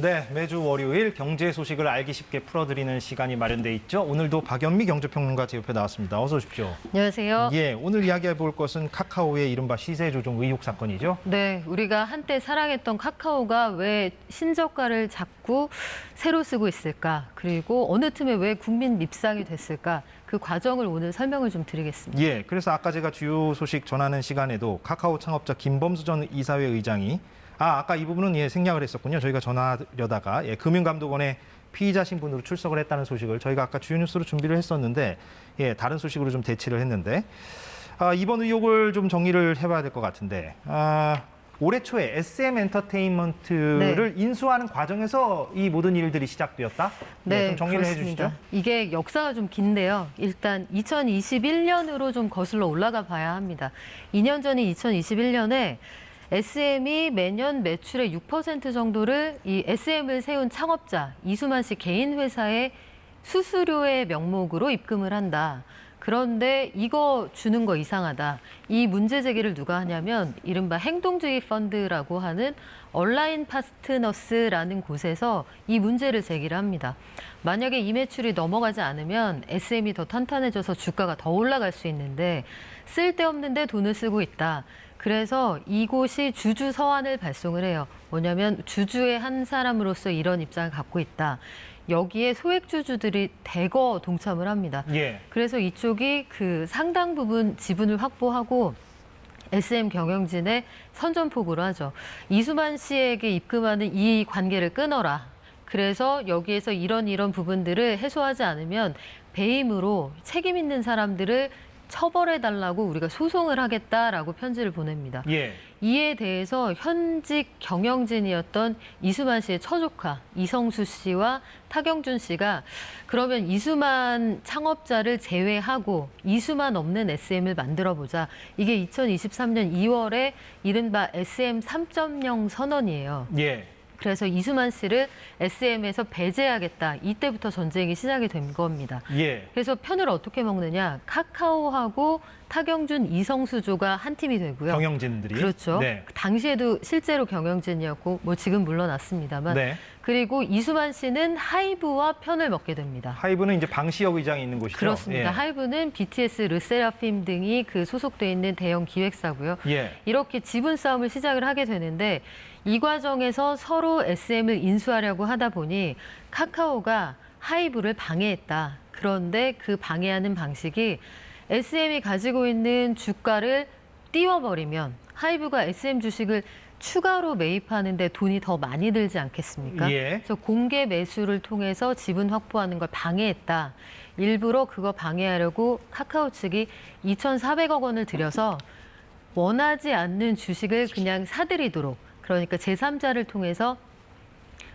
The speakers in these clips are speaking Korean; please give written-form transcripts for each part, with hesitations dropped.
네, 매주 월요일 경제 소식을 알기 쉽게 풀어드리는 시간이 마련돼 있죠. 오늘도 박연미 경제평론가 제 옆에 나왔습니다. 어서 오십시오. 안녕하세요. 예, 오늘 이야기해 볼 것은 카카오의 이른바 시세 조종 의혹 사건이죠. 네, 우리가 한때 사랑했던 카카오가 왜 신저가를 자꾸 새로 쓰고 있을까? 그리고 어느 틈에 왜 국민 밉상이 됐을까? 그 과정을 오늘 설명을 좀 드리겠습니다. 예, 그래서 아까 제가 주요 소식 전하는 시간에도 카카오 창업자 김범수 전 이사회 의장이 아까 이 부분은 생략을 했었군요. 저희가 전하려다가 금융감독원의 피의자 신분으로 출석을 했다는 소식을 저희가 아까 주요 뉴스로 준비를 했었는데 다른 소식으로 좀 대치를 했는데 이번 의혹을 좀 정리를 해봐야 될 것 같은데 올해 초에 SM 엔터테인먼트를 인수하는 과정에서 이 모든 일들이 시작되었다? 네, 좀 정리를 그렇습니다. 해주시죠. 이게 역사가 좀 긴데요. 일단 2021년으로 좀 거슬러 올라가 봐야 합니다. 2년 전인 2021년에 SM이 매년 매출의 6% 정도를 이 SM을 세운 창업자 이수만 씨 개인 회사에 수수료의 명목으로 입금을 한다. 그런데 이거 주는 거 이상하다. 이 문제 제기를 누가 하냐면 이른바 행동주의 펀드라고 하는 온라인 파트너스라는 곳에서 이 문제를 제기를 합니다. 만약에 이 매출이 넘어가지 않으면 SM이 더 탄탄해져서 주가가 더 올라갈 수 있는데 쓸데없는데 돈을 쓰고 있다. 그래서 이곳이 주주 서한을 발송을 해요. 뭐냐면 주주의 한 사람으로서 이런 입장을 갖고 있다. 여기에 소액주주들이 대거 동참을 합니다. 예. 그래서 이쪽이 그 상당 부분 지분을 확보하고 SM 경영진의 선전포고를 하죠. 이수만 씨에게 입금하는 이 관계를 끊어라. 그래서 여기에서 이런 부분들을 해소하지 않으면 배임으로 책임 있는 사람들을 처벌해달라고 우리가 소송을 하겠다라고 편지를 보냅니다. 예. 이에 대해서 현직 경영진이었던 이수만 씨의 처조카 이성수 씨와 타경준 씨가 그러면 이수만 창업자를 제외하고 이수만 없는 SM을 만들어보자. 이게 2023년 2월에 이른바 SM 3.0 선언이에요. 예. 그래서 이수만 씨를 SM에서 배제하겠다. 이때부터 전쟁이 시작이 된 겁니다. 예. 그래서 편을 어떻게 먹느냐. 카카오하고 타경준, 이성수조가 한 팀이 되고요. 경영진들이. 그렇죠. 네. 당시에도 실제로 경영진이었고 지금 물러났습니다만. 네. 그리고 이수만 씨는 하이브와 편을 먹게 됩니다. 하이브는 이제 방시혁 의장이 있는 곳이죠. 그렇습니다. 예. 하이브는 BTS, 르세라핌 등이 그 소속돼 있는 대형 기획사고요. 예. 이렇게 지분 싸움을 시작을 하게 되는데 이 과정에서 서로 SM을 인수하려고 하다 보니 카카오가 하이브를 방해했다. 그런데 그 방해하는 방식이 SM이 가지고 있는 주가를 띄워버리면 하이브가 SM 주식을 추가로 매입하는데 돈이 더 많이 들지 않겠습니까? 예. 그래서 공개 매수를 통해서 지분 확보하는 걸 방해했다. 일부러 그거 방해하려고 카카오 측이 2,400억 원을 들여서 원하지 않는 주식을 그냥 사들이도록 그러니까 제3자를 통해서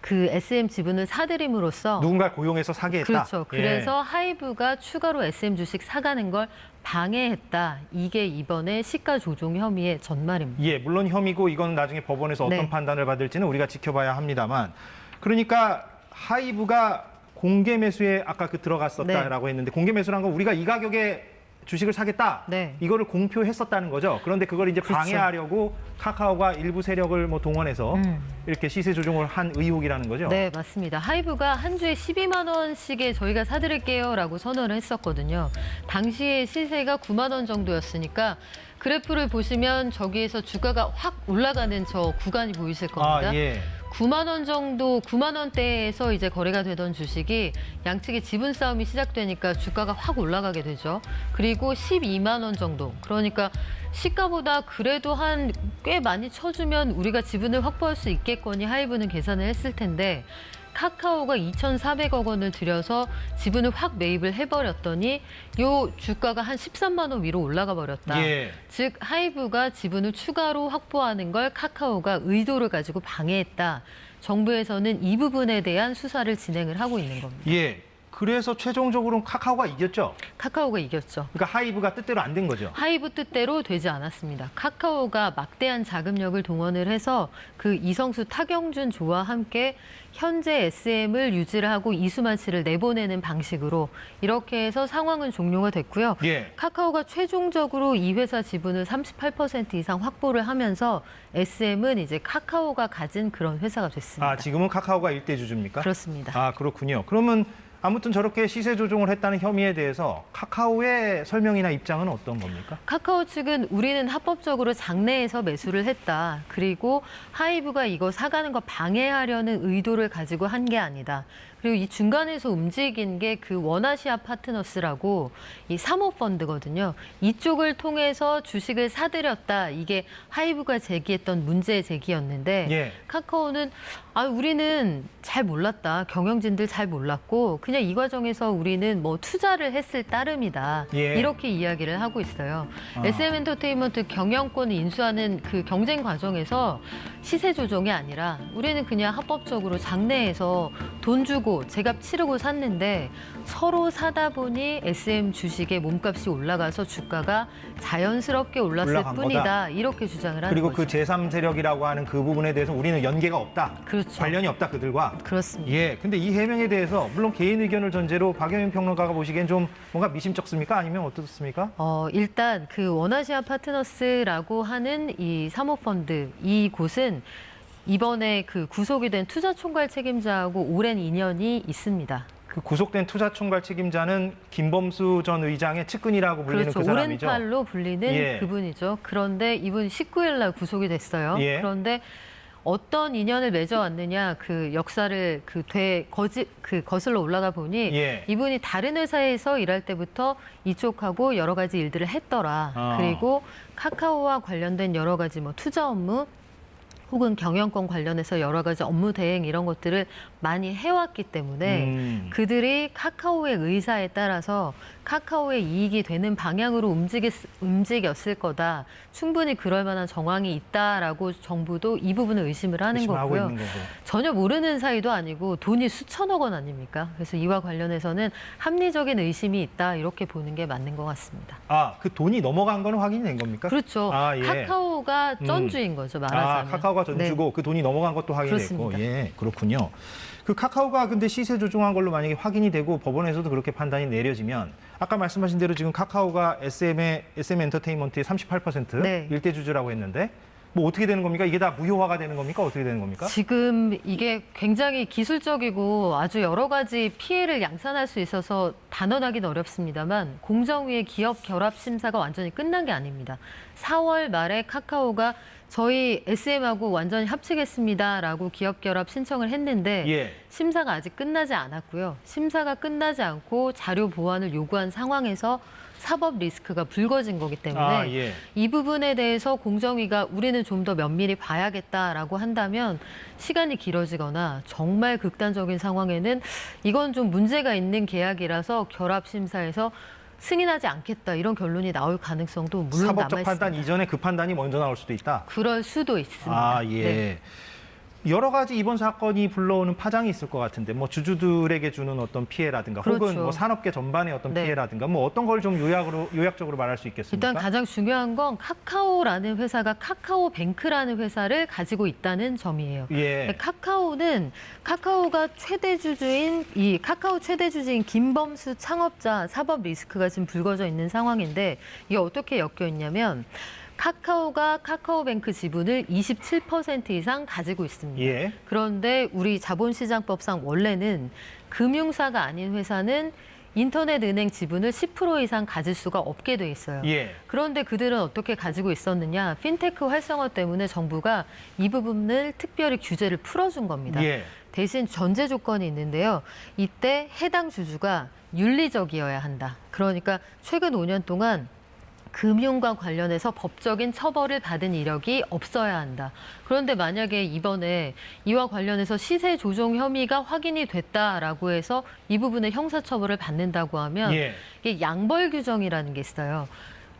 그 SM 지분을 사들임으로써 누군가 고용해서 사게 했다. 그렇죠. 그래서 하이브가 추가로 SM 주식 사가는 걸 방해했다. 이게 이번에 시가 조종 혐의의 전말입니다. 예, 물론 혐의고 이건 나중에 법원에서 어떤 네. 판단을 받을지는 우리가 지켜봐야 합니다만 그러니까 하이브가 공개 매수에 아까 들어갔었다라고 했는데 공개 매수란 건 우리가 이 가격에 주식을 사겠다. 네. 이거를 공표했었다는 거죠. 그런데 그걸 이제 그렇죠. 방해하려고 카카오가 일부 세력을 동원해서 이렇게 시세 조종을 한 의혹이라는 거죠. 네, 맞습니다. 하이브가 한 주에 12만 원씩에 저희가 사드릴게요라고 선언을 했었거든요. 당시에 시세가 9만 원 정도였으니까 그래프를 보시면 저기에서 주가가 확 올라가는 저 구간이 보이실 겁니다. 예. 9만 원 정도, 9만 원대에서 이제 거래가 되던 주식이 양측의 지분 싸움이 시작되니까 주가가 확 올라가게 되죠. 그리고 12만 원 정도. 그러니까 시가보다 그래도 한 꽤 많이 쳐주면 우리가 지분을 확보할 수 있겠거니 하이브는 계산을 했을 텐데 카카오가 2,400억 원을 들여서 지분을 확 매입을 해버렸더니 요 주가가 한 13만 원 위로 올라가 버렸다. 예. 즉 하이브가 지분을 추가로 확보하는 걸 카카오가 의도를 가지고 방해했다. 정부에서는 이 부분에 대한 수사를 진행을 하고 있는 겁니다. 예. 그래서 최종적으로는 카카오가 이겼죠. 카카오가 이겼죠. 그러니까 하이브가 뜻대로 안 된 거죠. 하이브 뜻대로 되지 않았습니다. 카카오가 막대한 자금력을 동원을 해서 그 이성수, 타경준 조와 함께 현재 SM을 유지를 하고 이수만 씨를 내보내는 방식으로 이렇게 해서 상황은 종료가 됐고요. 예. 카카오가 최종적으로 이 회사 지분을 38% 이상 확보를 하면서 SM은 이제 카카오가 가진 그런 회사가 됐습니다. 아, 지금은 카카오가 일대 주주입니까? 그렇습니다. 아, 그렇군요. 그러면 아무튼 저렇게 시세 조종을 했다는 혐의에 대해서 카카오의 설명이나 입장은 어떤 겁니까? 카카오 측은 우리는 합법적으로 장내에서 매수를 했다. 그리고 하이브가 이거 사가는 거 방해하려는 의도를 가지고 한 게 아니다. 그리고 이 중간에서 움직인 게 그 원아시아 파트너스라고 이 사모펀드거든요. 이쪽을 통해서 주식을 사들였다. 이게 하이브가 제기했던 문제 제기였는데 예. 카카오는 우리는 잘 몰랐다. 경영진들 잘 몰랐고 그냥 이 과정에서 우리는 뭐 투자를 했을 따름이다. 예. 이렇게 이야기를 하고 있어요. SM엔터테인먼트 경영권을 인수하는 그 경쟁 과정에서 시세 조정이 아니라 우리는 그냥 합법적으로 장내에서 돈 주고 제값 치르고 샀는데 서로 사다 보니 SM 주식의 몸값이 올라가서 주가가 자연스럽게 올랐을 올라간 뿐이다. 거다. 이렇게 주장을 하는 그리고 거죠. 그 제3세력이라고 하는 그 부분에 대해서 우리는 연계가 없다. 그렇죠. 관련이 없다, 그들과. 그렇습니다. 예. 근데 이 해명에 대해서 물론 개인 의견을 전제로 박영민 평론가가 보시기엔 좀 뭔가 미심쩍습니까? 아니면 어떻습니까? 일단 그 원아시아 파트너스라고 하는 이 사모펀드 이 곳은 이번에 그 구속이 된 투자총괄 책임자하고 오랜 인연이 있습니다. 그 구속된 투자총괄 책임자는 김범수 전 의장의 측근이라고 불리는 그렇죠. 그 사람이죠. 오른팔로 불리는 예. 그분이죠. 그런데 이분 19일 날 구속이 됐어요. 예. 그런데 어떤 인연을 맺어왔느냐 그 역사를 거슬러 올라가 보니 예. 이분이 다른 회사에서 일할 때부터 이쪽하고 여러 가지 일들을 했더라. 그리고 카카오와 관련된 여러 가지 뭐 투자 업무 혹은 경영권 관련해서 여러 가지 업무 대행 이런 것들을 많이 해왔기 때문에 그들이 카카오의 의사에 따라서 카카오의 이익이 되는 방향으로 움직였을 거다. 충분히 그럴 만한 정황이 있다라고 정부도 이 부분을 의심을 하는 의심하고 거고요. 있는 거고. 전혀 모르는 사이도 아니고 돈이 수천억 원 아닙니까? 그래서 이와 관련해서는 합리적인 의심이 있다 이렇게 보는 게 맞는 것 같습니다. 아, 그 돈이 넘어간 거는 확인이 된 겁니까? 그렇죠. 아, 예. 카카오가 전주인 거죠. 말하자면. 카카오가 전주고 네. 그 돈이 넘어간 것도 확인됐고. 그렇습니다. 예, 그렇군요. 그 카카오가 근데 시세 조종한 걸로 만약에 확인이 되고 법원에서도 그렇게 판단이 내려지면 아까 말씀하신 대로 지금 카카오가 SM 엔터테인먼트의 38% 네. 일대 주주라고 했는데 뭐 어떻게 되는 겁니까? 이게 다 무효화가 되는 겁니까? 어떻게 되는 겁니까? 지금 이게 굉장히 기술적이고 아주 여러 가지 피해를 양산할 수 있어서 단언하기는 어렵습니다만 공정위의 기업 결합 심사가 완전히 끝난 게 아닙니다. 4월 말에 카카오가 저희 SM하고 완전히 합치겠습니다라고 기업 결합 신청을 했는데 예. 심사가 아직 끝나지 않았고요. 심사가 끝나지 않고 자료 보완을 요구한 상황에서 사법 리스크가 불거진 거기 때문에 예. 이 부분에 대해서 공정위가 우리는 좀 더 면밀히 봐야겠다라고 한다면 시간이 길어지거나 정말 극단적인 상황에는 이건 좀 문제가 있는 계약이라서 결합 심사에서 승인하지 않겠다 이런 결론이 나올 가능성도 물론 사법적 남아있습니다. 판단 이전에 그 판단이 먼저 나올 수도 있다. 그럴 수도 있습니다. 아, 예. 네. 여러 가지 이번 사건이 불러오는 파장이 있을 것 같은데 뭐 주주들에게 주는 어떤 피해라든가 그렇죠. 혹은 뭐 산업계 전반의 어떤 네. 피해라든가 뭐 어떤 걸 좀 요약적으로 말할 수 있겠습니까? 일단 가장 중요한 건 카카오라는 회사가 카카오뱅크라는 회사를 가지고 있다는 점이에요. 예. 카카오는 카카오가 카카오 최대 주주인 김범수 창업자 사법 리스크가 지금 불거져 있는 상황인데 이게 어떻게 엮여 있냐면 카카오가 카카오뱅크 지분을 27% 이상 가지고 있습니다. 예. 그런데 우리 자본시장법상 원래는 금융사가 아닌 회사는 인터넷 은행 지분을 10% 이상 가질 수가 없게 돼 있어요. 예. 그런데 그들은 어떻게 가지고 있었느냐? 핀테크 활성화 때문에 정부가 이 부분을 특별히 규제를 풀어준 겁니다. 예. 대신 전제 조건이 있는데요. 이때 해당 주주가 윤리적이어야 한다. 그러니까 최근 5년 동안 금융과 관련해서 법적인 처벌을 받은 이력이 없어야 한다. 그런데 만약에 이번에 이와 관련해서 시세 조종 혐의가 확인이 됐다라고 해서 이 부분에 형사처벌을 받는다고 하면 예. 이게 양벌 규정이라는 게 있어요.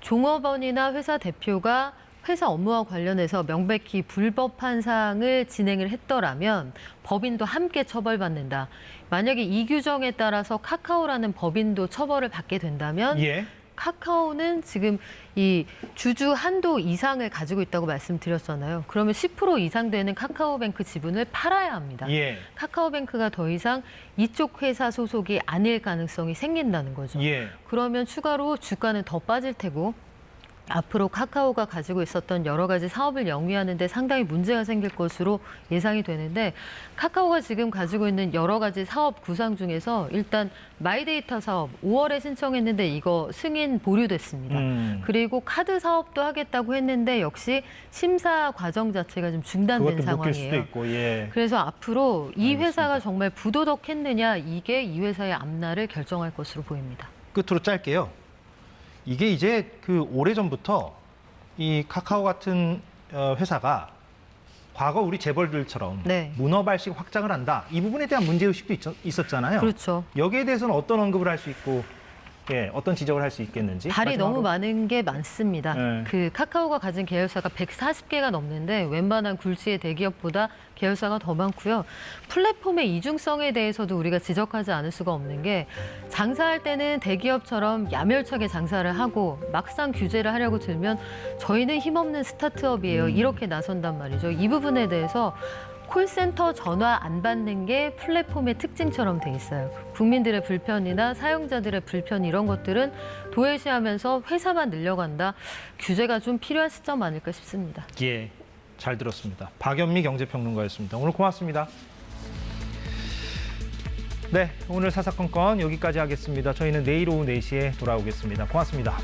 종업원이나 회사 대표가 회사 업무와 관련해서 명백히 불법한 사항을 진행을 했더라면 법인도 함께 처벌받는다. 만약에 이 규정에 따라서 카카오라는 법인도 처벌을 받게 된다면 예. 카카오는 지금 이 주주 한도 이상을 가지고 있다고 말씀드렸잖아요. 그러면 10% 이상 되는 카카오뱅크 지분을 팔아야 합니다. 예. 카카오뱅크가 더 이상 이쪽 회사 소속이 아닐 가능성이 생긴다는 거죠. 예. 그러면 추가로 주가는 더 빠질 테고 앞으로 카카오가 가지고 있었던 여러 가지 사업을 영위하는 데 상당히 문제가 생길 것으로 예상이 되는데 카카오가 지금 가지고 있는 여러 가지 사업 구상 중에서 일단 마이데이터 사업 5월에 신청했는데 이거 승인 보류됐습니다. 그리고 카드 사업도 하겠다고 했는데 역시 심사 과정 자체가 좀 중단된 그것도 묶일 수도 상황이에요. 있고. 예. 그래서 앞으로 이 알겠습니다. 회사가 정말 부도덕했느냐 이게 이 회사의 앞날을 결정할 것으로 보입니다. 끝으로 짧게요. 이게 이제 그 오래전부터 이 카카오 같은 회사가 과거 우리 재벌들처럼 네. 문어발식 확장을 한다. 이 부분에 대한 문제의식도 있었잖아요. 그렇죠. 여기에 대해서는 어떤 언급을 할 수 있고 예, 어떤 지적을 할 수 있겠는지. 발이 마지막으로. 너무 많은 게 많습니다. 네. 그 카카오가 가진 계열사가 140개가 넘는데 웬만한 굴지의 대기업보다 계열사가 더 많고요. 플랫폼의 이중성에 대해서도 우리가 지적하지 않을 수가 없는 게 장사할 때는 대기업처럼 야멸차게 장사를 하고 막상 규제를 하려고 들면 저희는 힘없는 스타트업이에요. 이렇게 나선단 말이죠. 이 부분에 대해서 콜센터 전화 안 받는 게 플랫폼의 특징처럼 돼 있어요. 국민들의 불편이나 사용자들의 불편 이런 것들은 도외시하면서 회사만 늘려간다. 규제가 좀 필요한 시점 아닐까 싶습니다. 예, 잘 들었습니다. 박연미 경제평론가였습니다. 오늘 고맙습니다. 네, 오늘 사사건건 여기까지 하겠습니다. 저희는 내일 오후 4시에 돌아오겠습니다. 고맙습니다.